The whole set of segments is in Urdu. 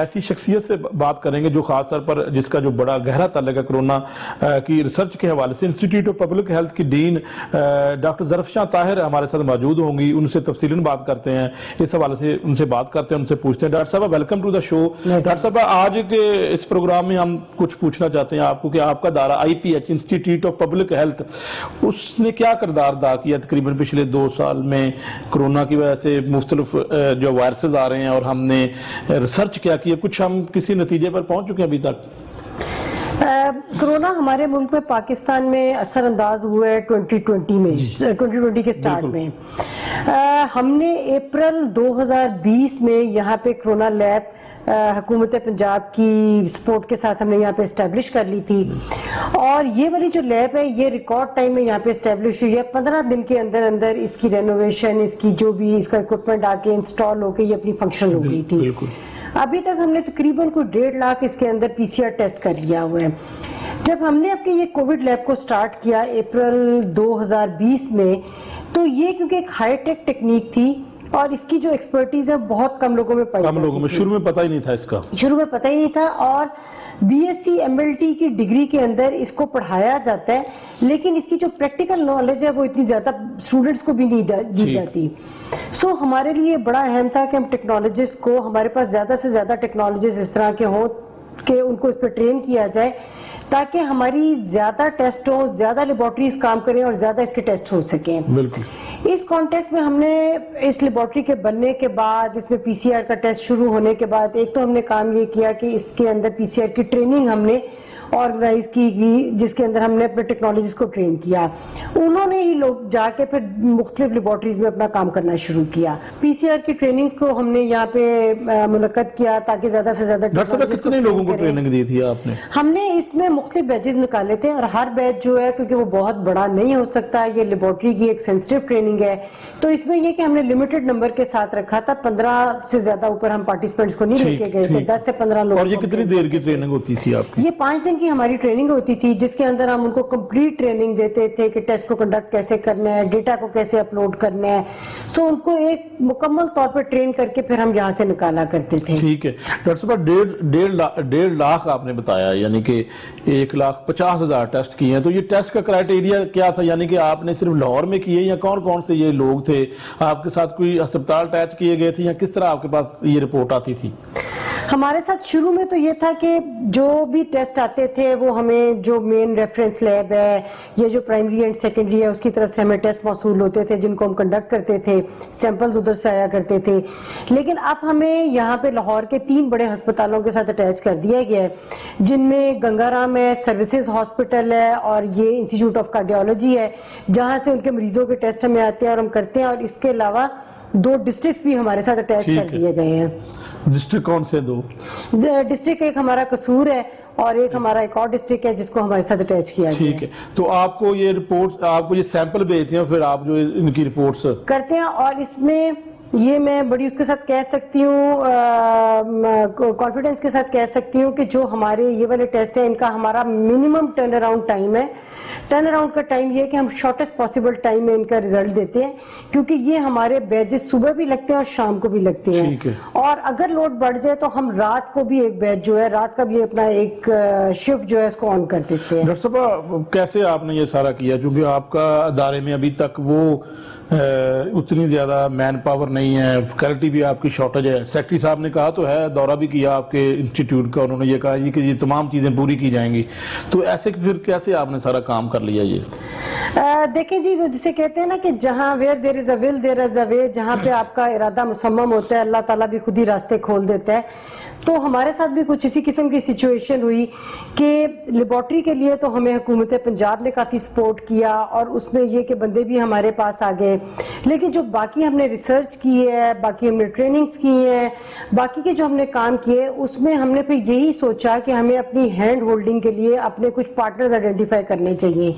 ایسی شخصیت سے بات کریں گے جو خاص طور پر جس کا جو بڑا گہرا تعلق ہے کرونا کی ریسرچ کے حوالے سے. انسٹیٹیوٹ آف پبلک ہیلتھ کی ڈین ڈاکٹر ظرفشاں طاہر ہمارے ساتھ موجود ہوں گی. ان سے تفصیلاً بات کرتے ہیں, اس حوالے سے ان سے بات کرتے ہیں, ان سے پوچھتے ہیں. ڈاکٹر صاحب welcome to the show. Doctor صاحب آج کے اس پروگرام میں ہم کچھ پوچھنا چاہتے ہیں آپ کو کہ آپ کا ادارہ IPH institute of public health, اس نے کیا کردار ادا کیا تقریباً پچھلے 2 سال میں کرونا کی وجہ سے مختلف جو وائرسز آ رہے ہیں, اور ہم نے ریسرچ کیا کیا, کچھ ہم کسی نتیجے پر پہنچ چکے ہیں ابھی تک؟ کرونا ہمارے ملک میں پاکستان میں اثر انداز ہوا ہے 2020 میں, 2020 کے سٹارٹ میں. ہم نے اپریل 2020 میں یہاں پہ کرونا لیب حکومت پنجاب کی سپورٹ کے ساتھ ہم نے یہاں پہ اسٹیبلش کر لی تھی, اور یہ والی جو لیب ہے یہ ریکارڈ ٹائم میں یہاں پہ اسٹیبلش ہوئی ہے. 15 دن کے اندر اندر اس کی رینوویشن, اس کی جو بھی اس کا اکوپمنٹ آ کے انسٹال ہو کے یہ اپنی فنکشن ہو گئی تھی. ابھی تک ہم نے تقریباً کوئی 1.5 لاکھ اس کے اندر PCR ٹیسٹ کر لیا ہوا ہے. جب ہم نے اپنی یہ کووڈ لیب کو سٹارٹ کیا اپریل 2020 میں, تو یہ کیونکہ ایک ہائی ٹیک ٹیکنیک تھی اور اس کی جو ایکسپرٹیز ہے بہت کم لوگوں میں پائی جاتی تھی. کم لوگوں میں شروع میں پتہ ہی نہیں تھا اس کا, شروع میں پتہ ہی نہیں تھا, اور BSc MLT کی ڈگری کے اندر اس کو پڑھایا جاتا ہے, لیکن اس کی جو پریکٹیکل نالج ہے وہ اتنی زیادہ اسٹوڈنٹس کو بھی نہیں دی جاتی. سو ہمارے لیے بڑا اہم تھا کہ ہم ٹیکنالوجسٹ کو, ہمارے پاس زیادہ سے زیادہ ٹیکنالوجسٹ اس طرح کے ہوں کہ ان کو اس پہ ٹرین کیا جائے, تاکہ ہماری زیادہ ٹیسٹ ہوں, زیادہ لیبارٹریز کام کریں اور زیادہ اس کے ٹیسٹ ہو سکیں. بالکل. اس کانٹیکس میں ہم نے اس لیبارٹری کے بننے کے بعد, اس میں PCR کا ٹیسٹ شروع ہونے کے بعد, ایک تو ہم نے کام یہ کیا کہ اس کے اندر PCR کی ٹریننگ ہم نے آرگنائز کی گئی, جس کے اندر ہم نے اپنے ٹیکنالوجیز کو ٹرین کیا. انہوں نے ہی لوگ جا کے پھر مختلف لیبارٹریز میں اپنا کام کرنا شروع کیا. PCR کی ٹریننگ کو ہم نے یہاں پہ منعقد کیا تاکہ زیادہ سے زیادہ. ڈاکٹر صاحب کتنے لوگوں کو ٹریننگ دی تھی آپ نے؟ ہم نے اس میں مختلف بیچز نکالے تھے, اور ہر بیچ جو ہے کیونکہ وہ بہت بڑا نہیں ہو سکتا, یہ لیبارٹری کی ایک سینسٹیو ٹریننگ ہے, تو اس میں یہ کہ ہم نے لمیٹڈ نمبر کے ساتھ رکھا تھا. 15 سے زیادہ اوپر ہم پارٹیسپینٹس کو نہیں لے کے گئے تھے, 10 سے 15 لوگ. اور یہ کتنی دیر کی ٹریننگ ہوتی تھی آپ کی؟ یہ 5 دن کی ہماری ٹریننگ ہوتی تھی, جس کے اندر ہم ان کو کمپلیٹ ٹریننگ دیتے تھے کہ ٹیسٹ کو کنڈکٹ کیسے کرنا ہے, ڈیٹا کو کیسے اپلوڈ کرنا ہے. سو ان کو ایک مکمل طور پر ٹرین کر کے پھر ہم یہاں سے نکالا کرتے تھے. ٹھیک ہے. ڈاکٹر صاحب 1.5 لاکھ آپ نے بتایا, یعنی کہ 1,50,000 ٹیسٹ کیے ہیں, تو یہ ٹیسٹ کا کرائیٹیریا کیا تھا؟ یعنی کہ آپ نے صرف لاہور میں کیے یا کون کون سے یہ لوگ تھے آپ کے ساتھ؟ کوئی ہسپتال اٹیچ کیے گئے تھے یا کس طرح آپ کے پاس یہ رپورٹ آتی تھی؟ ہمارے ساتھ شروع میں تو یہ تھا کہ جو بھی ٹیسٹ آتے تھے وہ ہمیں جو مین ریفرنس لیب ہے یا جو پرائمری اینڈ سیکنڈری ہے اس کی طرف سے ہمیں ٹیسٹ موصول ہوتے تھے, جن کو ہم کنڈکٹ کرتے تھے. سیمپلز ادھر سے آیا کرتے تھے. لیکن اب ہمیں یہاں پہ لاہور کے 3 بڑے ہسپتالوں کے ساتھ اٹیچ کر دیا گیا ہے, جن میں گنگا رام ہے, سروسز ہاسپٹل ہے, اور یہ انسٹیٹیوٹ آف کارڈیالوجی ہے, جہاں سے ان کے مریضوں کے ٹیسٹ ہمیں آتے ہیں اور ہم کرتے ہیں. اور اس کے علاوہ 2 ڈسٹرکٹس بھی ہمارے ساتھ اٹیچ کر دیے گئے ہیں. ڈسٹرکٹ کون سے 2 ڈسٹرکٹ؟ ایک ہمارا قصور ہے اور ایک ہمارا ایک اور ڈسٹرکٹ ہے جس کو ہمارے ساتھ اٹیچ کیا گیا. ٹھیک ہے. تو آپ کو یہ رپورٹ, آپ کو یہ سیمپل بھیجتے ہیں, پھر آپ جو ان کی رپورٹس کرتے ہیں. اور اس میں یہ میں بڑی اس کے ساتھ کہہ سکتی ہوں, کانفیڈنس کے ساتھ کہہ سکتی ہوں کہ جو ہمارے یہ والے ٹیسٹ ہیں ان کا ہمارا منیمم ٹرن اراؤنڈ ٹائم ہے. ٹرن اراؤنڈ کا ٹائم یہ ہے کہ ہم شارٹیسٹ پاسبل ٹائم میں ان کا ریزلٹ دیتے ہیں, کیونکہ یہ ہمارے بیچز صبح بھی لگتے ہیں اور شام کو بھی لگتے ہیں. اور اگر لوڈ بڑھ جائے تو ہم رات کو بھی ایک بیچ جو ہے, رات کا بھی اپنا ایک شفٹ جو ہے اس کو آن کر دیتے ہیں. ڈاکٹر صاحب کیسے آپ نے یہ سارا کیا, کیونکہ آپ کا ادارے میں ابھی تک وہ اتنی زیادہ مین پاور نہیں ہے, فیکلٹی بھی آپ کی شارٹیج ہے. سیکٹری صاحب نے کہا تو ہے, دورہ بھی کیا آپ کے انسٹیٹیوٹ کا, انہوں نے یہ کہا کہ یہ تمام چیزیں پوری کی جائیں گی. تو ایسے پھر کیسے آپ نے سارا کام کر لیا یہ؟ دیکھیں جی, وہ جسے کہتے ہیں نا کہ جہاں where there is a will there is a way, جہاں پہ آپ کا ارادہ مصمم ہوتا ہے اللہ تعالیٰ بھی خود ہی راستے کھول دیتا ہے. تو ہمارے ساتھ بھی کچھ اسی قسم کی سچویشن ہوئی کہ لیبارٹری کے لیے تو ہمیں حکومت پنجاب نے کافی سپورٹ کیا, اور اس میں یہ کہ بندے بھی ہمارے پاس آ گئے. لیکن جو باقی ہم نے ریسرچ کی ہے, باقی ہم نے ٹریننگز کی ہیں, باقی کے جو ہم نے کام کیے, اس میں ہم نے پھر یہی سوچا کہ ہمیں اپنی ہینڈ ہولڈنگ کے لیے اپنے کچھ پارٹنرز آئیڈینٹیفائی کرنے چاہیے.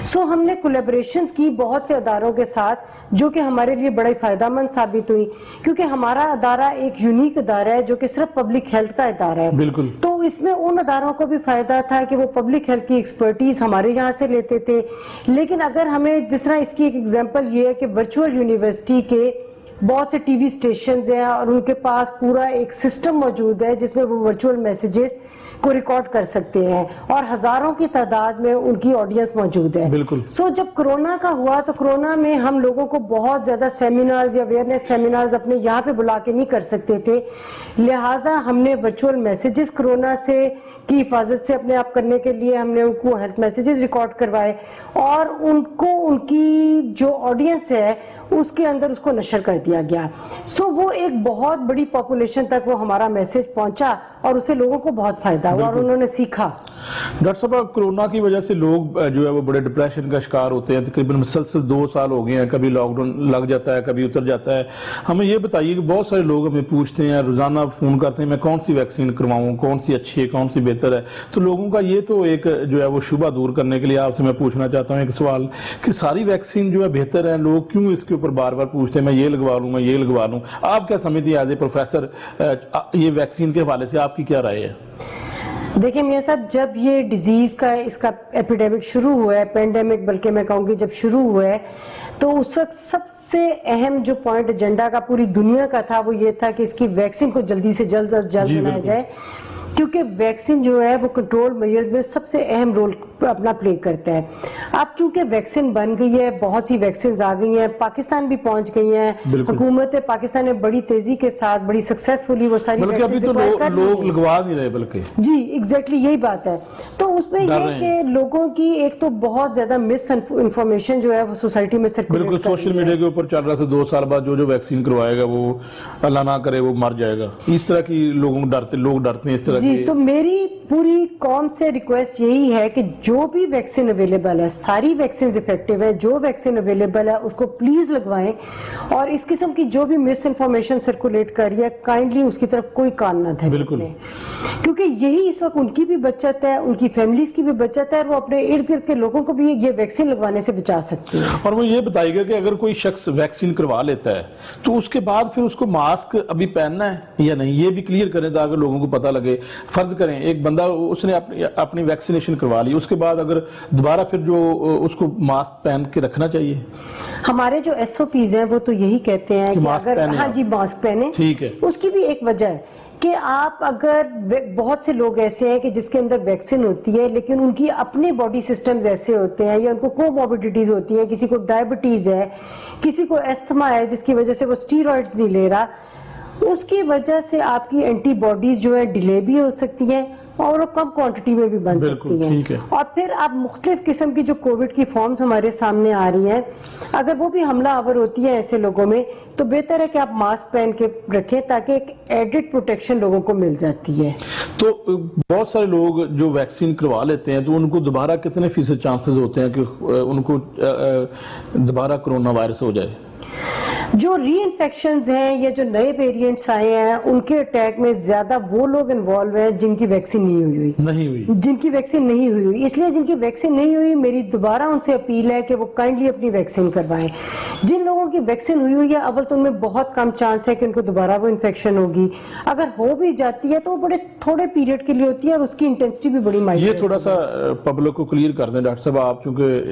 سو ہم نے کولیبریشنز کی بہت سے اداروں کے ساتھ, جو کہ ہمارے لیے بڑا فائدہ مند ثابت ہوئی, کیونکہ ہمارا ادارہ ایک یونیک ادارہ ہے جو کہ صرف پبلک ہیلتھ کا ادارہ ہے. بالکل. تو اس میں ان اداروں کو بھی فائدہ تھا کہ وہ پبلک ہیلتھ کی ایکسپرٹیز ہمارے یہاں سے لیتے تھے. لیکن اگر ہمیں جس طرح اس کی ایک ایگزامپل یہ ہے کہ ورچوئل یونیورسٹی کے بہت سے ٹی وی اسٹیشنز ہیں اور ان کے پاس پورا ایک سسٹم موجود ہے جس میں وہ ورچوئل میسیجز کو ریکارڈ کر سکتے ہیں اور ہزاروں کی تعداد میں ان کی آڈینس موجود ہے. بالکل. سو جب کرونا کا ہوا تو کرونا میں ہم لوگوں کو بہت زیادہ سیمینارز یا اویئرنیس سیمینارز اپنے یہاں پہ بلا کے نہیں کر سکتے تھے, لہٰذا ہم نے ورچوئل میسیجز کرونا سے کی حفاظت سے اپنے آپ کرنے کے لیے ہم نے ان کو ہیلتھ میسیجز ریکارڈ کروائے اور ان کو ان کی جو آڈینس ہے اس کے اندر اس کو نشر کر دیا گیا. سو وہ ایک بہت بڑی پاپولیشن تک وہ ہمارا میسج پہنچا اور اسے لوگوں کو بہت فائدہ ہوا اور انہوں نے سیکھا. ڈاکٹر صاحب, کرونا کی وجہ سے لوگ جو ہے وہ بڑے ڈپریشن کا شکار ہوتے ہیں, تقریباً مسلسل 2 سال ہو گئے ہیں, کبھی لاک ڈاؤن لگ جاتا ہے, کبھی اتر جاتا ہے. ہمیں یہ بتائیے کہ بہت سارے لوگ ہمیں پوچھتے ہیں, روزانہ فون کرتے ہیں, میں کون سی ویکسین کرواؤں, کون سی اچھی ہے, کون سی بہتر ہے. تو لوگوں کا یہ تو ایک جو ہے وہ شبہ دور کرنے کے لیے آپ سے میں پوچھنا چاہتا ہوں ایک سوال کہ ساری ویکسین جو ہے بہتر ہے, لوگ کیوں اس کے اوپر بار بار پوچھتے ہیں میں یہ لگوا لوں, میں یہ لگوا لوں. آپ کیا سمجھتی ہیں ایز اے پروفیسر, یہ ویکسین کے حوالے سے آپ کی کیا رائے ہے؟ دیکھیں میاں صاحب, جب یہ ڈیزیز کا اس کا ایپیڈیمک شروع ہوا ہے, پینڈیمک بلکہ میں کہوں گی جب شروع ہوا ہے, تو اس وقت سب سے اہم جو پوائنٹ ایجنڈا کا پوری دنیا کا تھا وہ یہ تھا کہ اس کی ویکسین کو جلدی سے جلد از جلد بنایا جائے, کیونکہ ویکسین جو ہے وہ کنٹرول میئرز میں سب سے اہم رول اپنا پلے کرتا ہے. اب چونکہ ویکسین بن گئی ہے, بہت سی ویکسینز آ گئی ہیں, پاکستان بھی پہنچ گئی ہیں, حکومت پاکستان نے بڑی تیزی کے ساتھ بڑی سکسیسفلی وہ ساری بلکہ ابھی تو لوگ لگوا نہیں رہے, بلکہ جی ایگزیکٹلی یہی بات ہے. تو اس میں یہ کہ لوگوں کی ایک تو بہت زیادہ مس انفارمیشن جو ہے وہ سوسائٹی میں سرکولیٹ بالکل سوشل میڈیا کے اوپر چل رہا تھا 2 سال بعد جو ویکسین کروائے گا وہ اللہ نہ کرے وہ مر جائے گا, اس طرح کی لوگ ڈرتے ہیں اس طرح. جی, تو میری پوری قوم سے ریکویسٹ یہی ہے کہ جو بھی ویکسین اویلیبل ہے, ساری ویکسینز افیکٹو ہے, جو ویکسین اویلیبل ہے اس کو پلیز لگوائیں, اور اس قسم کی جو بھی مس انفارمیشن سرکولیٹ کر رہی ہے کائنڈلی اس کی طرف کوئی کان نہ دھریں, کیونکہ یہی اس وقت ان کی بھی بچت ہے, ان کی فیملیز کی بھی بچت ہے, اور وہ اپنے ارد گرد کے لوگوں کو بھی یہ ویکسین لگوانے سے بچا سکتے ہیں. اور وہ یہ بتائیے گا کہ اگر کوئی شخص ویکسین کروا لیتا ہے تو اس کے بعد پھر اس کو ماسک ابھی پہننا ہے یا نہیں, یہ بھی کلیئر کریں تاکہ لوگوں کو پتہ لگے. فرض کریں ایک بندہ اس نے اپنی ویکسینیشن کروا لی, اس کے بعد اگر دوبارہ پھر جو اس کو ماسک پہن کے رکھنا چاہیے. ہمارے جو ایس او پیز ہیں وہ تو یہی کہتے ہیں کہ اگر ہاں جی ماسک پہنے, ٹھیک ہے. اس کی بھی ایک وجہ ہے کہ آپ اگر بہت سے لوگ ایسے ہیں کہ جس کے اندر ویکسین ہوتی ہے لیکن ان کی اپنے باڈی سسٹمز ایسے ہوتے ہیں یا ان کو کوموربیڈیٹیز ہوتی ہیں, کسی کو ڈائبٹیز ہے, کسی کو ایستھما ہے جس کی وجہ سے وہ اسٹیرائڈز نہیں لے رہا, اس کی وجہ سے آپ کی اینٹی باڈیز جو ہے ڈیلے بھی ہو سکتی ہیں اور وہ کم کوانٹٹی میں بھی بن سکتی ہیں. اور پھر آپ مختلف قسم کی جو کووڈ کی فارمز ہمارے سامنے آ رہی ہیں, اگر وہ بھی حملہ آور ہوتی ہیں ایسے لوگوں میں تو بہتر ہے کہ آپ ماسک پہن کے رکھیں تاکہ ایک ایڈڈ پروٹیکشن لوگوں کو مل جاتی ہے. تو بہت سارے لوگ جو ویکسین کروا لیتے ہیں تو ان کو دوبارہ کتنے فیصد چانسز ہوتے ہیں کہ ان کو دوبارہ کرونا وائرس ہو جائے؟ جو ری انفیکشنز ہیں یا جو نئے ویریئنٹس آئے ہیں ان کے اٹیک میں زیادہ وہ لوگ انوالو ہیں جن کی ویکسین نہیں ہوئی, جن کی ویکسین نہیں ہوئی. اس لیے جن کی ویکسین نہیں ہوئی میری دوبارہ ان سے اپیل ہے کہ وہ کائنڈلی اپنی ویکسین کروائیں. جن لوگوں کی ویکسین ہوئی ہے اول تو ان میں بہت کم چانس ہے کہ ان کو دوبارہ وہ انفیکشن ہوگی, اگر ہو بھی جاتی ہے تو وہ بڑے تھوڑے پیریڈ کے لیے ہوتی ہے اور اس کی انٹینسٹی بھی بڑی مائلڈ ہے. یہ تھوڑا سا پبلک کو کلیئر کر دیں ڈاکٹر صاحب, آپ چونکہ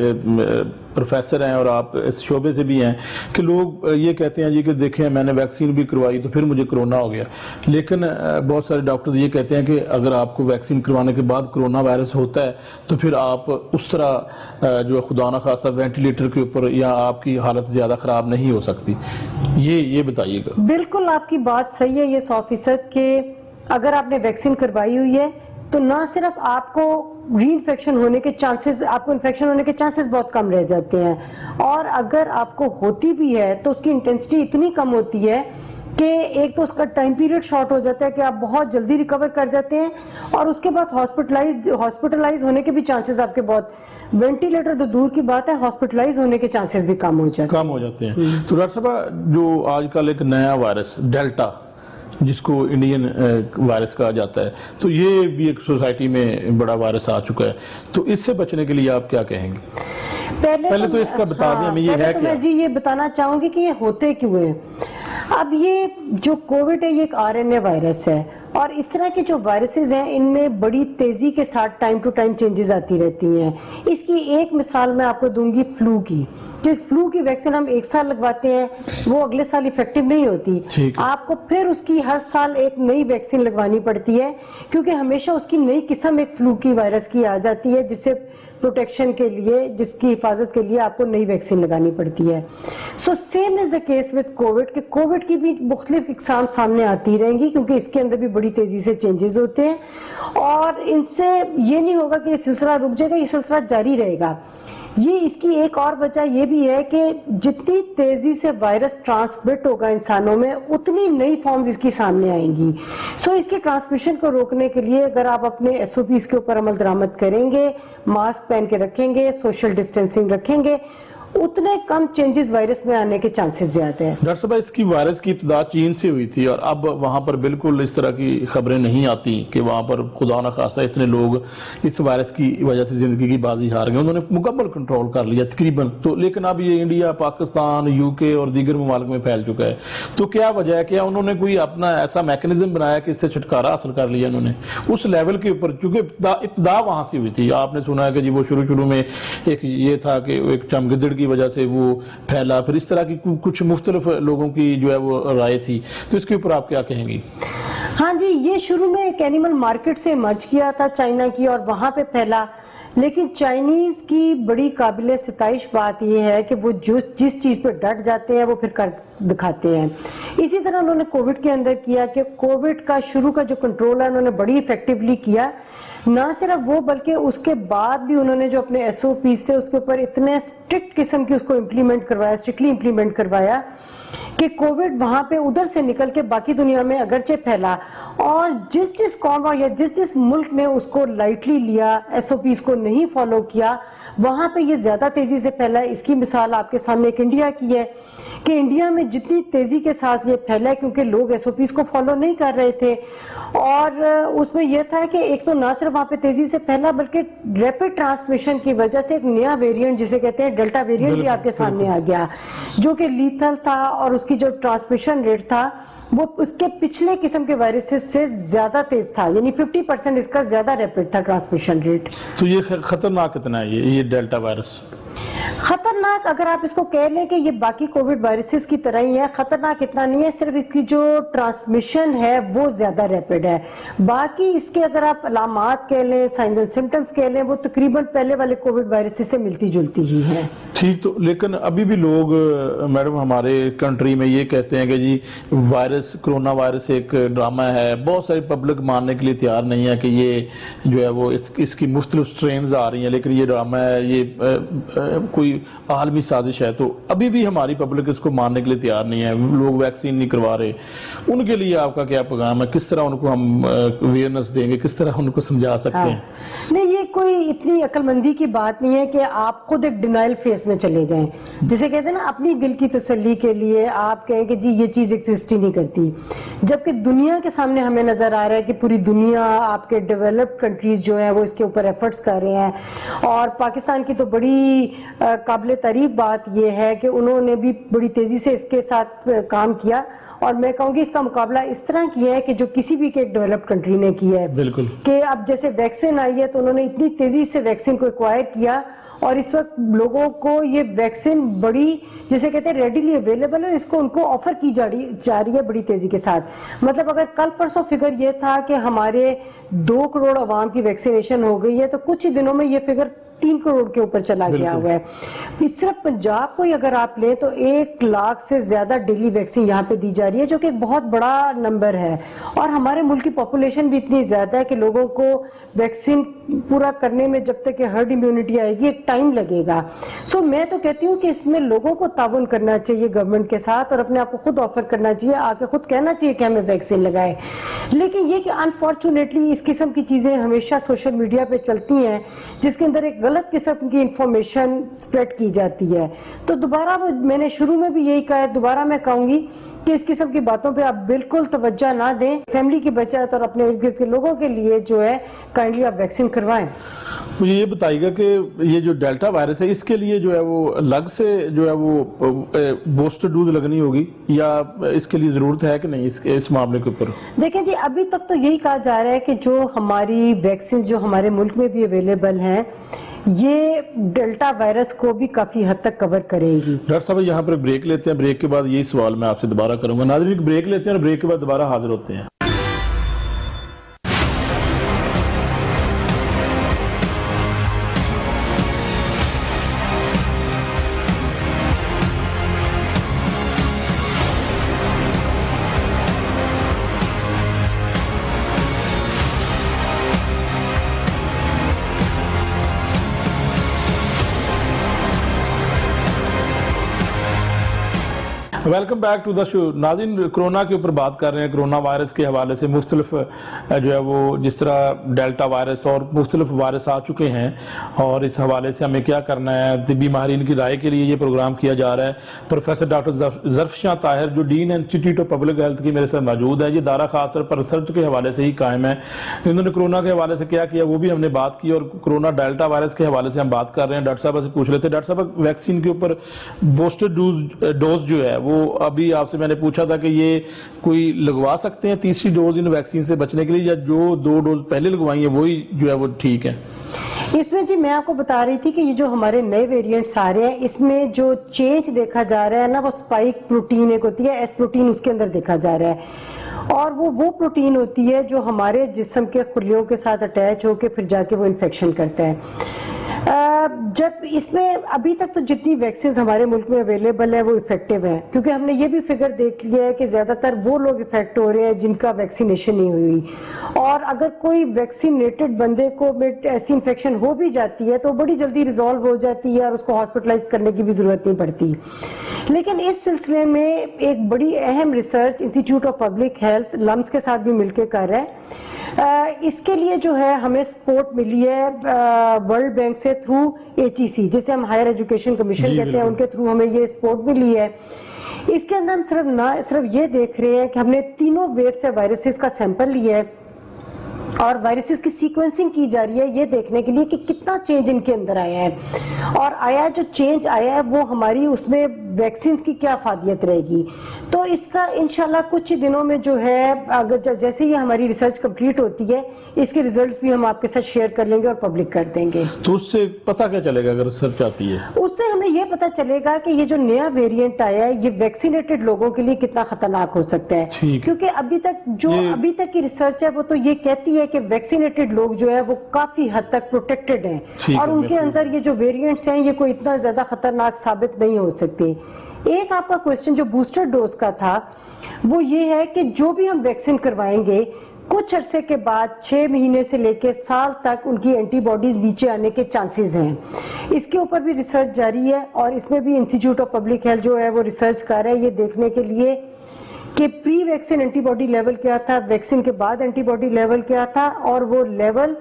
پروفیسر ہیں اور آپ اس شعبے سے بھی ہیں, کہ لوگ یہ کہتے ہیں جی کہ دیکھیں میں نے ویکسین بھی کروائی تو پھر مجھے کرونا ہو گیا, لیکن بہت سارے ڈاکٹرز یہ کہتے ہیں کہ اگر آپ کو ویکسین کروانے کے بعد کرونا وائرس ہوتا ہے تو پھر آپ اس طرح جو خدا نہ خواستہ وینٹیلیٹر کے اوپر یا آپ کی حالت زیادہ خراب نہیں ہو سکتی. یہ بتائیے گا. بالکل آپ کی بات صحیح ہے یہ 100% کہ اگر آپ نے ویکسین کروائی ہوئی ہے تو نہ صرف آپ کو ری انفیکشن ہونے کے چانسز, آپ کو انفیکشن ہونے کے چانسز بہت کم رہ جاتے ہیں, اور اگر آپ کو ہوتی بھی ہے تو اس کی انٹینسٹی اتنی کم ہوتی ہے کہ ایک تو اس کا ٹائم پیریڈ شارٹ ہو جاتا ہے کہ آپ بہت جلدی ریکور کر جاتے ہیں, اور اس کے بعد ہاسپٹلائز ہونے کے بھی چانسز آپ کے بہت, وینٹیلیٹر تو دور کی بات ہے, ہاسپٹلائز ہونے کے چانسز بھی کم ہو جاتے ہیں. تو ڈاکٹر صاحب جو آج کل ایک نیا وائرس ڈیلٹا جس کو انڈین وائرس کہا جاتا ہے, تو یہ بھی ایک سوسائٹی میں بڑا وائرس آ چکا ہے, تو اس سے بچنے کے لیے آپ کیا کہیں گے؟ پہلے تو اس کا بتا دیں ہمیں یہ ہے کیا. میں جی یہ بتانا چاہوں گی کہ یہ ہوتے کیوں ہیں. اب یہ جو کووڈ ہے یہ ایک RNA وائرس ہے, اور اس طرح کے جو وائرسز ہیں ان میں بڑی تیزی کے ساتھ ٹائم ٹو ٹائم چینجز آتی رہتی ہیں. اس کی ایک مثال میں آپ کو دوں گی فلو کی. فلو کی ویکسین ہم ایک سال لگواتے ہیں, وہ اگلے سال افیکٹو نہیں ہوتی, آپ کو پھر اس کی ہر سال ایک نئی ویکسین لگوانی پڑتی ہے, کیونکہ ہمیشہ اس کی نئی قسم ایک فلو کی وائرس کی آ جاتی ہے, جس سے پروٹیکشن کے لیے, جس کی حفاظت کے لیے آپ کو نئی ویکسین لگانی پڑتی ہے. So same is the case with Covid, کہ کووڈ کی بھی مختلف اقسام سامنے آتی رہیں گی, کیونکہ اس کے اندر بھی بڑی تیزی سے چینجز ہوتے ہیں, اور ان سے یہ نہیں ہوگا کہ یہ سلسلہ رک جائے گا, یہ سلسلہ جاری رہے گا. یہ اس کی ایک اور وجہ یہ بھی ہے کہ جتنی تیزی سے وائرس ٹرانسمٹ ہوگا انسانوں میں, اتنی نئی فارمز اس کی سامنے آئیں گی. سو اس کے ٹرانسمیشن کو روکنے کے لیے اگر آپ اپنے SOPs کے اوپر عمل درآمد کریں گے, ماسک پہن کے رکھیں گے, سوشل ڈسٹینسنگ رکھیں گے, اتنے کم چینجز وائرس میں آنے کے چانسز زیادہ ہیں. ڈاکٹر صاحب, اس کی وائرس کی ابتدا چین سے ہوئی تھی, اور اب وہاں پر بالکل اس طرح کی خبریں نہیں آتی کہ وہاں پر خدا نہ خاصہ اتنے لوگ اس وائرس کی وجہ سے زندگی کی بازی ہار گئے. انہوں نے مکمل کنٹرول کر لیا تقریباً, تو لیکن اب یہ انڈیا, پاکستان, UK اور دیگر ممالک میں پھیل چکا ہے. تو کیا وجہ ہے, کیا انہوں نے کوئی اپنا ایسا میکنزم بنایا کہ اس سے چھٹکارا حاصل کر لیا انہوں نے اس لیول کے اوپر, کیونکہ ابتدا وہاں سے ہوئی تھی. آپ نے سنا ہے کہ جی وہ شروع میں ایک یہ تھا کہ ایک چمگدڑ کی وجہ سے وہ پھیلا, پھر اس طرح کی کچھ مختلف لوگوں کی جو ہے وہ رائے تھی, تو اس کے اوپر آپ کیا کہیں گی؟ ہاں جی, یہ شروع میں ایک اینیمل مارکیٹ سے ایمرج کیا تھا چائنا کی, اور وہاں پہ پھیلا. لیکن چائنیز کی بڑی قابل ستائش بات یہ ہے کہ وہ جس چیز پہ ڈٹ جاتے ہیں وہ پھر کر دکھاتے ہیں. اسی طرح انہوں نے کووڈ کے اندر کیا کہ کووڈ کا شروع کا جو کنٹرول ہے انہوں نے بڑی ایفیکٹولی کیا. نہ صرف وہ بلکہ اس کے بعد بھی انہوں نے جو اپنے SOPs تھے اس کے اوپر اتنے اسٹرکٹ قسم کی اس کو امپلیمنٹ کروایا, اسٹرکٹلی امپلیمنٹ کروایا کہ کووڈ وہاں پہ ادھر سے نکل کے باقی دنیا میں اگرچہ پھیلا, اور جس قوم یا جس ملک نے اس کو لائٹلی لیا, SOPs کو نہیں فالو کیا, وہاں پہ یہ زیادہ تیزی سے پھیلا ہے. اس کی مثال آپ کے سامنے ایک انڈیا کی ہے کہ انڈیا میں جتنی تیزی کے ساتھ یہ پھیلا ہے کیونکہ لوگ SOPs کو فالو نہیں کر رہے تھے, اور اس میں یہ تھا کہ ایک تو نہ صرف وہاں پہ تیزی سے پھیلا بلکہ ریپڈ ٹرانسمیشن کی وجہ سے ایک نیا ویریئنٹ جسے کہتے ہیں ڈیلٹا ویریئنٹ بھی آپ کے سامنے آ گیا, جو کہ لیتھل تھا, اور اس کی جو ٹرانسمیشن ریٹ تھا وہ اس کے پچھلے قسم کے وائرسز سے زیادہ تیز تھا, یعنی 50% اس کا زیادہ ریپڈ تھا ٹرانسمیشن ریٹ. تو یہ خطرناک کتنا ہے یہ ڈیلٹا وائرس؟ خطرناک اگر آپ اس کو کہہ لیں کہ یہ باقی کووڈ وائرسز کی طرح ہی ہے, خطرناک اتنا نہیں ہے, صرف اس کی جو ٹرانسمیشن ہے وہ زیادہ ریپڈ ہے. باقی اس کے اگر آپ علامات کہہ لیں, سائنز اینڈ سمپٹمز کہہ لیں, وہ تقریباً پہلے والے کووڈ وائرسز سے ملتی جلتی ہی ہیں. ٹھیک, تو لیکن ابھی بھی لوگ میڈم ہمارے کنٹری میں یہ کہتے ہیں کہ جی وائرس, کرونا وائرس ایک ڈرامہ ہے. بہت ساری پبلک ماننے کے لیے تیار نہیں ہے کہ یہ جو ہے وہ اس کی مختلف سٹرینز آ رہی ہیں, لیکن یہ ڈرامہ ہے, یہ کوئی عالمی سازش ہے. تو ابھی بھی ہماری پبلک اس کو ماننے کے لیے تیار نہیں ہے, لوگ ویکسین نہیں کروا رہے. ان کے لیے آپ کا کیا پیغام ہے, کس طرح ان کو ہم اویئرنس دیں گے, کس طرح ان کو سمجھا سکتے ہیں؟ نہیں, یہ کوئی اتنی عقل مندی کی بات نہیں ہے کہ آپ خود ایک ڈینائل فیس میں چلے جائیں, جسے کہتے ہیں نا اپنی دل کی تسلی کے لیے آپ کہیں کہ جی یہ چیز ایگزسٹ ہی نہیں کرتی, جبکہ دنیا کے سامنے ہمیں نظر آ رہا ہے کہ پوری دنیا, آپ کے ڈیولپڈ کنٹریز جو ہیں وہ اس کے اوپر ایفرٹس کر رہے ہیں. اور پاکستان کی تو بڑی قابل تعریف بات یہ ہے کہ انہوں نے بھی بڑی تیزی سے اس کے ساتھ کام کیا, اور میں کہوں گی اس کا مقابلہ اس طرح کیا ہے کہ جو کسی بھی ایک ڈیولپڈ کنٹری نے کیا ہے. بالکل, کہ اب جیسے ویکسین آئی ہے تو انہوں نے اتنی تیزی سے ویکسین کو ایکوائر کیا, اور اس وقت لوگوں کو یہ ویکسین بڑی جسے کہتے ہیں ریڈیلی اویلیبل ہے, اس کو ان کو آفر کی جا رہی ہے بڑی تیزی کے ساتھ. مطلب اگر کل پرسوں فگر یہ تھا کہ ہمارے 2 کروڑ عوام کی ویکسینیشن ہو گئی ہے, تو کچھ ہی دنوں میں یہ فگر 3 کروڑ کے اوپر چلا گیا ہوا ہے. صرف پنجاب کو اگر آپ لیں تو 1 لاکھ سے زیادہ ڈیلی ویکسین یہاں پہ دی جا رہی ہے, جو کہ ایک بہت بڑا نمبر ہے. اور ہمارے ملک کی پاپولیشن بھی اتنی زیادہ ہے کہ لوگوں کو ویکسین پورا کرنے میں جب تک کہ ہرڈ امیونٹی آئے گی ایک ٹائم لگے گا. سو میں تو کہتی ہوں کہ اس میں لوگوں کو تعاون کرنا چاہیے گورنمنٹ کے ساتھ, اور اپنے آپ کو خود آفر کرنا چاہیے, آ کے خود کہنا چاہیے کہ ہمیں ویکسین لگائے. لیکن یہ کہ انفارچونیٹلی اس قسم کی چیزیں ہمیشہ سوشل میڈیا پہ چلتی ہیں, جس کے اندر ایک غلط غلط قسم کی انفارمیشن سپریڈ کی جاتی ہے. تو دوبارہ میں نے شروع میں بھی یہی کہا ہے, دوبارہ میں کہوں گی کہ اس قسم کی باتوں پہ آپ بالکل توجہ نہ دیں. فیملی کی بچت اور اپنے ارد گرد کے لوگوں کے لیے جو ہے کائنڈلی آپ ویکسین کروائیں. مجھے یہ بتائیے گا کہ یہ جو ڈیلٹا وائرس ہے اس کے لیے جو ہے وہ الگ سے جو ہے وہ بوسٹر ڈوز لگنی ہوگی, یا اس کے لیے ضرورت ہے کہ نہیں اس معاملے کے اوپر؟ دیکھیں جی, ابھی تک تو یہی کہا جا رہا ہے کہ جو ہماری ویکسین جو ہمارے ملک میں بھی اویلیبل ہیں یہ ڈیلٹا وائرس کو بھی کافی حد تک کور کرے گی. ڈاکٹر صاحب یہاں پر بریک لیتے ہیں, بریک کے بعد یہی سوال میں آپ سے دوبارہ کروں گا. ناظرین بریک لیتے ہیں اور بریک کے بعد دوبارہ حاضر ہوتے ہیں. ویلکم بیک ٹو دا شو. ناظرین کرونا کے اوپر بات کر رہے ہیں. کرونا وائرس کے حوالے سے مختلف جو ہے وہ جس طرح ڈیلٹا وائرس اور مختلف وائرس آ چکے ہیں, اور اس حوالے سے ہمیں کیا کرنا ہے, طبی ماہرین کی رائے کے لیے یہ پروگرام کیا جا رہا ہے. پروفیسر ڈاکٹر ظرفشاں طاہر جو ڈین انسٹیٹیوٹ آف پبلک ہیلتھ کی میرے ساتھ موجود ہے. یہ ادارہ خاص طور پر ریسرچ کے حوالے سے ہی قائم ہے. انہوں نے کرونا کے حوالے سے کیا کیا وہ بھی ہم نے بات کی, اور کرونا ڈیلٹا وائرس کے حوالے سے ہم بات کر رہے ہیں. ڈاکٹر صاحب سے پوچھ لیتے ہیں, ڈاکٹر صاحب ویکسین کے اوپر بوسٹر ڈوز جو ہے وہ ابھی آپ سے میں نے پوچھا تھا کہ یہ کوئی لگوا سکتے ہیں تیسری ڈوز ان ویکسین سے بچنے کے لیے, یا جو 2 ڈوز پہلے لگوائی ہیں وہی جو ہے وہ ٹھیک ہے؟ اس میں جی میں آپ کو بتا رہی تھی کہ یہ جو ہمارے نئے ویریئنٹس آ رہے ہیں اس میں جو چینج دیکھا جا رہا ہے نا, وہ سپائک پروٹین ایک ہوتی ہے, ایس پروٹین اس کے اندر دیکھا جا رہا ہے, اور وہ پروٹین ہوتی ہے جو ہمارے جسم کے خلیوں کے ساتھ اٹیچ ہو کے پھر جا کے وہ انفیکشن کرتا ہے. جب اس میں ابھی تک تو جتنی ویکسینز ہمارے ملک میں اویلیبل ہے وہ ایفیکٹیو ہیں, کیونکہ ہم نے یہ بھی فگر دیکھ لیا ہے کہ زیادہ تر وہ لوگ افیکٹ ہو رہے ہیں جن کا ویکسینیشن نہیں ہوئی, اور اگر کوئی ویکسینیٹڈ بندے کو ایسی انفیکشن ہو بھی جاتی ہے تو بڑی جلدی ریزالو ہو جاتی ہے اور اس کو ہاسپٹلائز کرنے کی بھی ضرورت نہیں پڑتی. لیکن اس سلسلے میں ایک بڑی اہم research institute of public health لمس کے ساتھ بھی مل کے کر رہا ہے. اس کے لیے جو ہے ہمیں سپورٹ ملی ہے ورلڈ بینک سے تھرو HEC, جسے ہم ہائر ایجوکیشن کمیشن کہتے ہیں, ان کے تھرو ہمیں یہ سپورٹ ملی ہے. اس کے اندر ہم صرف یہ دیکھ رہے ہیں کہ ہم نے تینوں ویو سے وائرسز کا سیمپل لیا ہے اور وائرسز کی سیکوینسنگ کی جا رہی ہے یہ دیکھنے کے لیے کہ کتنا چینج ان کے اندر آیا ہے, اور جو چینج آیا ہے وہ ہماری اس میں ویکسینز کی کیا افادیت رہے گی. تو اس کا انشاءاللہ کچھ دنوں میں جو ہے اگر جیسے ہی ہماری ریسرچ کمپلیٹ ہوتی ہے اس کے ریزلٹس بھی ہم آپ کے ساتھ شیئر کر لیں گے اور پبلک کر دیں گے. تو اس سے پتہ کیا چلے گا اگر ریسرچ آتی ہے؟ اس سے ہمیں یہ پتہ چلے گا کہ یہ جو نیا ویریئنٹ آیا ہے یہ ویکسینیٹڈ لوگوں کے لیے کتنا خطرناک ہو سکتا ہے, کیونکہ ابھی تک کی ریسرچ ہے وہ تو یہ کہتی ہے کہ ویکسینیٹڈ لوگ جو ہے وہ کافی حد تک پروٹیکٹڈ ہیں, اور ان کے اندر یہ جو ویریئنٹس ہیں یہ کوئی اتنا زیادہ خطرناک ثابت نہیں ہو سکتے. ایک آپ کا کوسچن جو بوسٹر ڈوز کا تھا وہ یہ ہے کہ جو بھی ہم ویکسین کروائیں گے کچھ عرصے کے بعد 6 مہینے سے لے کے سال تک ان کی اینٹی باڈیز نیچے آنے کے چانسز ہیں. اس کے اوپر بھی ریسرچ جاری ہے, اور اس میں بھی انسٹیٹیوٹ آف پبلک ہیلتھ جو ہے وہ ریسرچ کر رہا ہے یہ دیکھنے کے لیے کہ پری ویکسین اینٹی باڈی لیول کیا تھا, ویکسین کے بعد اینٹی باڈی لیول کیا تھا, اور وہ لیول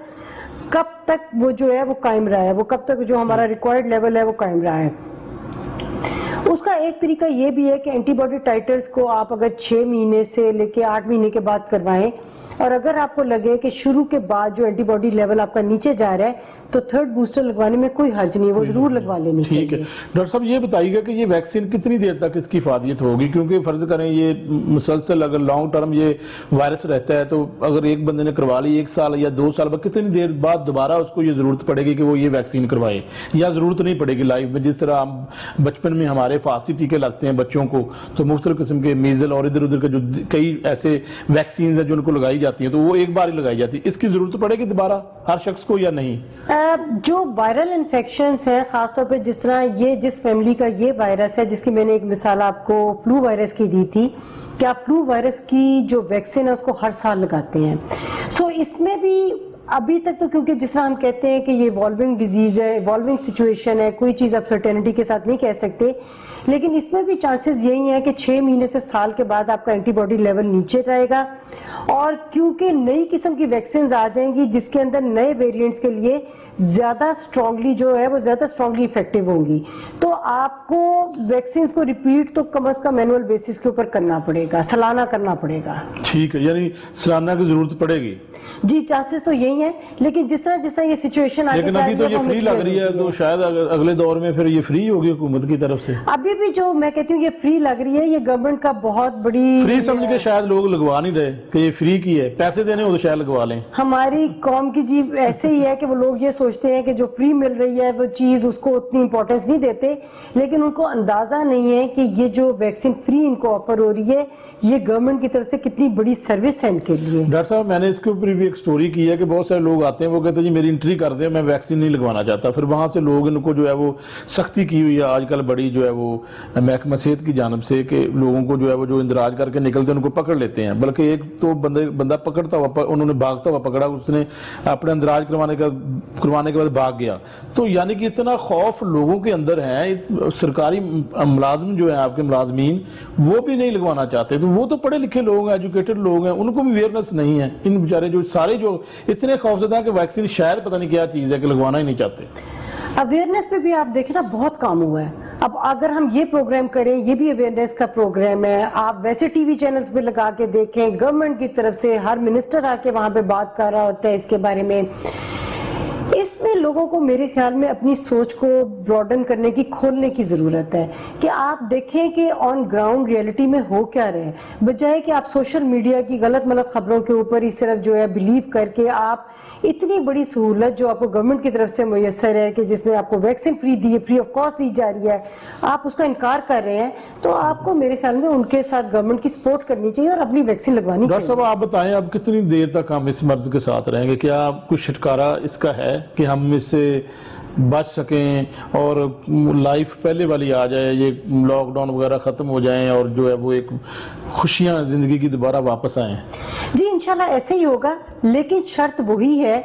کب تک وہ جو ہے وہ قائم رہا ہے, وہ کب تک جو ہمارا ریکوائرڈ لیول ہے وہ قائم رہا ہے. اس کا ایک طریقہ یہ بھی ہے کہ اینٹی باڈی ٹائٹرز کو آپ اگر 6 مہینے سے لے کے 8 مہینے کے بعد کروائیں, اور اگر آپ کو لگے کہ شروع کے بعد جو اینٹی باڈی لیول آپ کا نیچے جا رہا ہے تو تھرڈ بوسٹر لگوانے میں کوئی حرج نہیں ہے, وہ ضرور لگوا لینی چاہیے. ٹھیک ہے ڈاکٹر صاحب, یہ بتائیے گا کہ یہ ویکسین کتنی دیر تک اس کی افادیت ہوگی, کیونکہ فرض کریں یہ مسلسل اگر لانگ ٹرم یہ وائرس رہتا ہے تو اگر ایک بندے نے کروا لی 1 سال یا 2 سال بعد کتنی دیر بعد دوبارہ اس کو یہ ضرورت پڑے گی کہ وہ یہ ویکسین کروائے, یا ضرورت نہیں پڑے گی لائف میں؟ جس طرح بچپن میں ہمارے فاسی ٹیکے لگتے ہیں بچوں کو, تو مختلف قسم کے میزل اور ادھر ادھر کے جو کئی ایسے ویکسینز ہیں جو ان کو لگائی جاتی ہیں تو وہ ایک بار ہی لگائی جاتی ہے, اس کی ضرورت پڑے گی دوبارہ ہر شخص کو یا نہیں؟ جو وائرل انفیکشنز ہیں خاص طور پہ جس طرح یہ جس فیملی کا یہ وائرس ہے, جس کی میں نے ایک مثال آپ کو فلو وائرس کی دی تھی کہ آپ فلو وائرس کی جو ویکسین ہے اس کو ہر سال لگاتے ہیں, سو اس میں بھی ابھی تک تو کیونکہ جس طرح ہم کہتے ہیں کہ یہ ایوالونگ ڈیزیز ہے، ایوالونگ سچویشن ہے، کوئی چیز آپ سرٹینٹی کے ساتھ نہیں کہہ سکتے، لیکن اس میں بھی چانسز یہی ہیں کہ 6 مہینے سے سال کے بعد آپ کا اینٹی باڈی لیول نیچے رہے گا، اور کیونکہ نئی قسم کی ویکسینز آ جائیں گی جس کے اندر نئے ویریئنٹس کے لیے زیادہ سٹرونگلی جو ہے وہ زیادہ سٹرونگلی افیکٹو ہوں گی، تو آپ کو ویکسینز کو ریپیٹ تو کم از کم اینول بیسس کے اوپر کرنا پڑے گا، سالانہ کرنا پڑے گا۔ ٹھیک ہے، یعنی سالانہ کی ضرورت پڑے گی؟ جی چانسز تو یہی ہیں، لیکن جس طرح یہ سچویشن آگے لیکن ابھی تو یہ فری لگ رہی ہے، تو شاید اگلے دور میں پھر یہ فری ہوگی حکومت کی طرف سے؟ ابھی بھی جو میں کہتی ہوں یہ فری لگ رہی ہے، یہ گورنمنٹ کا بہت بڑی فری سمجھ کے شاید لوگ لگوا نہیں رہے کہ یہ فری کی ہے، پیسے دینے ہو تو شاید لگوا لیں۔ ہماری قوم کی جی ایسے ہی ہے کہ وہ لوگ یہ سوچتے ہیں کہ جو فری مل رہی ہے وہ چیز اس کو اتنی امپورٹنس نہیں دیتے، لیکن ان کو اندازہ نہیں ہے کہ یہ جو ویکسین فری ان کو آفر ہو رہی ہے یہ گورنمنٹ کی طرف سے کتنی بڑی سروس ہے ان کے لیے۔ ڈاکٹر صاحب میں نے اس کے اوپر بھی ایک سٹوری کی ہے کہ بہت سارے لوگ آتے ہیں، وہ کہتے ہیں جی میری انٹری کر دیں، میں ویکسین نہیں لگوانا چاہتا، پھر وہاں سے لوگ ان کو جو ہے وہ سختی کی ہوئی ہے آج کل بڑی جو ہے وہ محکمہ صحت کی جانب سے کہ لوگوں کو جو ہے وہ جو اندراج کر کے نکلتے ہیں ان کو پکڑ لیتے ہیں، بلکہ ایک تو بندہ پکڑتا ہوا انہوں نے بھاگتا ہوا پکڑا، اس نے اپنے اندراج کروانے کے بعد بھاگ گیا، تو یعنی کہ اتنا خوف لوگوں کے اندر ہے، سرکاری ملازم جو ہیں آپ کے ملازمین وہ بھی نہیں لگوانا چاہتے، تو وہ تو پڑھے لکھے لوگ ہیں، ایجوکیٹڈ لوگ ہیں، ان کو بھی اویئرنس نہیں ہے، ان بیچارے جو سارے جو اتنے خوفزدہ ہیں کہ ویکسین شاید پتہ نہیں کیا چیز ہے کہ لگوانا ہی نہیں چاہتے۔ اویئرنس پہ بھی آپ دیکھیں نا بہت کام ہوا ہے، اب اگر ہم یہ پروگرام کریں یہ بھی اویئرنس کا پروگرام ہے، آپ ویسے ٹی وی چینلز پہ لگا کے دیکھیں، گورنمنٹ کی طرف سے ہر منسٹر آ کے وہاں پہ بات کر رہا ہوتا ہے اس کے بارے میں، اس میں لوگوں کو میرے خیال میں اپنی سوچ کو براڈن کرنے کی، کھولنے کی ضرورت ہے کہ آپ دیکھیں کہ آن گراؤنڈ ریئلٹی میں ہو کیا رہے، بجائے کہ آپ سوشل میڈیا کی غلط ملت خبروں کے اوپر ہی صرف جو ہے بلیو کر کے آپ اتنی بڑی سہولت جو آپ کو گورنمنٹ کی طرف سے میسر ہے کہ جس میں آپ کو ویکسین فری آف کاسٹ دی جا رہی ہے، آپ اس کا انکار کر رہے ہیں، تو آپ کو میرے خیال میں ان کے ساتھ گورنمنٹ کی سپورٹ کرنی چاہیے اور اپنی ویکسین لگوانی چاہیے۔ ڈاکٹر صاحب آپ بتائیں اب کتنی دیر تک ہم اس مرض کے ساتھ رہیں گے؟ کیا کچھ چھٹکارا اس کا ہے کہ ہم اس سے بچ سکیں اور لائف پہلے والی آ جائے، یہ لاک ڈاؤن وغیرہ ختم ہو جائیں اور جو ہے وہ ایک خوشیاں زندگی کی دوبارہ واپس آئیں؟ جی انشاءاللہ ایسے ہی ہوگا، لیکن شرط وہی ہے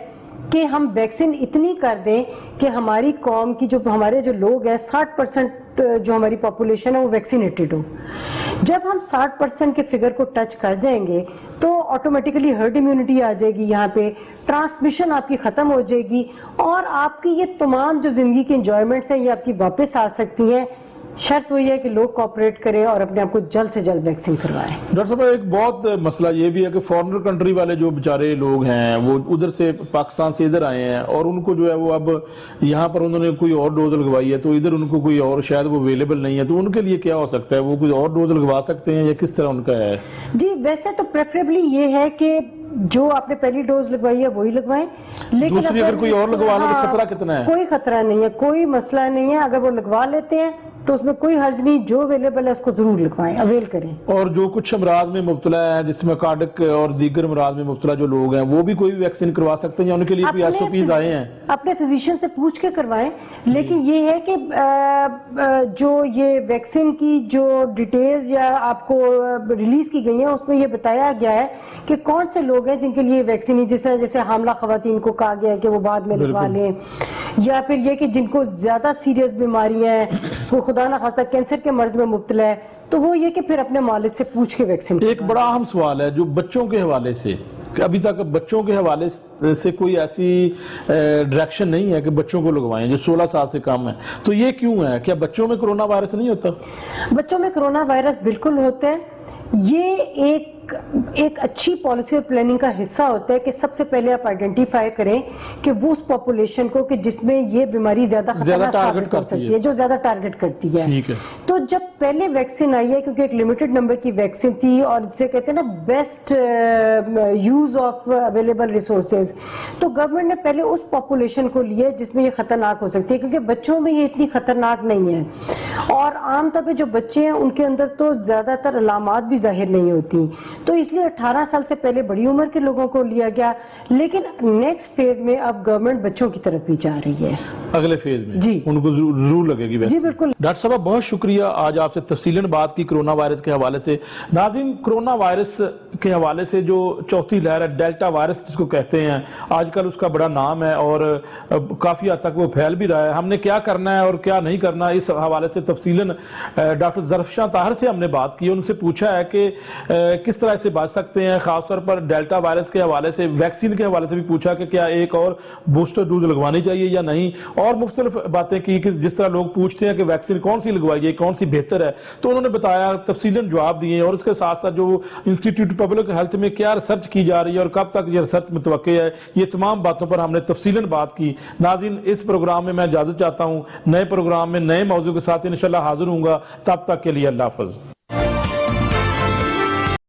کہ ہم ویکسین اتنی کر دیں کہ ہماری قوم کی جو ہمارے جو لوگ ہیں 60% جو ہماری پاپولیشن ہے وہ ویکسینیٹڈ ہو۔ جب ہم 60% کے فگر کو ٹچ کر جائیں گے تو آٹومیٹیکلی ہرڈ امیونٹی آ جائے گی، یہاں پہ ٹرانسمیشن آپ کی ختم ہو جائے گی اور آپ کی یہ تمام جو زندگی کے انجوائمنٹس ہیں یہ آپ کی واپس آ سکتی ہیں۔ شرط وہی ہے کہ لوگ کوآپریٹ کریں اور اپنے آپ کو جلد سے جلد ویکسین کروائیں۔ ڈاکٹر صاحب ایک بہت مسئلہ یہ بھی ہے کہ فارنر کنٹری والے جو بیچارے لوگ ہیں وہ ادھر سے پاکستان سے ادھر آئے ہیں اور ان کو جو ہے وہ اب یہاں پر انہوں نے کوئی اور ڈوز لگوائی ہے تو ادھر ان کو کوئی اور شاید وہ اویلیبل نہیں ہے، تو ان کے لیے کیا ہو سکتا ہے؟ وہ کوئی اور ڈوز لگوا سکتے ہیں یا کس طرح ان کا ہے؟ جی ویسے تو پریفریبلی یہ ہے کہ جو آپ نے پہلی ڈوز لگوائی ہے وہی لگوائیں، لیکن دوسری اگر کوئی اور لگوا لے تو خطرہ کتنا ہے؟ کوئی خطرہ نہیں ہے، کوئی مسئلہ نہیں ہے، اگر وہ لگوا لیتے ہیں تو اس میں کوئی حرج نہیں، جو اویلیبل ہے اس کو ضرور لگوائیں، اویل کریں۔ اور جو کچھ امراض میں مبتلا ہیں جس میں کارڈک اور دیگر امراض میں مبتلا جو لوگ ہیں وہ بھی کوئی ویکسین کروا سکتے ہیں یا ان کے لیے کوئی ایس او پیز آئے ہیں؟ اپنے فزیشین سے پوچھ کے کروائیں، لیکن یہ ہے کہ جو یہ ویکسین کی جو ڈیٹیلز یا آپ کو ریلیز کی گئی ہیں اس میں یہ بتایا گیا ہے کہ کون سے لوگ ہیں جن کے لیے ویکسین ہے، جیسے حاملہ خواتین کو کہا گیا ہے کہ وہ بعد میں لگوا لیں، یا پھر یہ کہ جن کو زیادہ سیریس بیماریاں ہیں، وہ خدا نہ خواستہ کینسر کے مرض میں مبتلا ہے، تو وہ یہ کہ پھر اپنے مالک سے پوچھ کے ویکسین۔ ایک بڑا اہم سوال ہے جو بچوں کے حوالے سے، ابھی تک بچوں کے حوالے سے کوئی ایسی ڈائریکشن نہیں ہے کہ بچوں کو لگوائیں جو 16 سال سے کم ہیں، تو یہ کیوں ہے؟ کیا بچوں میں کرونا وائرس نہیں ہوتا؟ بچوں میں کرونا وائرس بالکل ہوتا ہے، یہ ایک اچھی پالیسی اور پلاننگ کا حصہ ہوتا ہے کہ سب سے پہلے آپ آئیڈینٹیفائی کریں کہ وہ اس پاپولیشن کو کہ جس میں یہ بیماری زیادہ خطرناک ثابت ہو سکتی ہے، جو زیادہ ٹارگٹ کرتی ہے۔ تو جب پہلے ویکسین آئی ہے کیونکہ ایک لمیٹڈ نمبر کی ویکسین تھی اور جسے کہتے ہیں نا best use of available resources, تو گورنمنٹ نے پہلے اس پاپولیشن کو لیا جس میں یہ خطرناک ہو سکتی ہے، کیونکہ بچوں میں یہ اتنی خطرناک نہیں ہے، اور عام طور پہ جو بچے ہیں ان کے اندر تو زیادہ تر علامات علامات بھی ظاہر نہیں ہوتی، تو اس لیے 18 سال سے پہلے بڑی عمر کے لوگوں کو لیا گیا، لیکن نیکسٹ فیز میں اب گورنمنٹ بچوں کی طرف بھی جا رہی ہے، اگلے فیز میں جی ان کو ضرور لگے گی جی بالکل۔ ڈاکٹر صاحب بہت شکریہ، آج آپ سے تفصیلاً بات کی کرونا وائرس کے حوالے سے۔ ناظرین، کرونا وائرس کے حوالے سے جو چوتھی لہر ہے، ڈیلٹا وائرس جس کو کہتے ہیں، آج کل اس کا بڑا نام ہے اور کافی حد تک وہ پھیل بھی رہا ہے۔ ہم نے کیا کرنا ہے اور کیا نہیں کرنا، اس حوالے سے تفصیلاً ڈاکٹر ظرفشاں طاہر سے ہم نے بات کی، ان سے پوچھا ہے کہ کس طرح سے بچ سکتے ہیں، خاص طور پر ڈیلٹا وائرس کے حوالے سے، ویکسین کے حوالے سے بھی پوچھا کہ کیا ایک اور بوسٹر ڈوز لگوانی چاہیے یا نہیں، اور مختلف باتیں کی کہ جس طرح لوگ پوچھتے ہیں کہ ویکسین کون سی لگوائیے، کون سی بہتر ہے، تو انہوں نے بتایا، تفصیلاً جواب دیے، اور اس کے ساتھ ساتھ جو انسٹیٹیوٹ پبلک ہیلتھ میں کیا ریسرچ کی جا رہی ہے اور کب تک یہ ریسرچ متوقع ہے، یہ تمام باتوں پر ہم نے تفصیلاً بات کی۔ ناظرین، اس پروگرام میں اجازت چاہتا ہوں، نئے پروگرام میں نئے موضوع کے ساتھ انشاءاللہ حاضر ہوں گا، تب تک کے لیے اللہ حافظ۔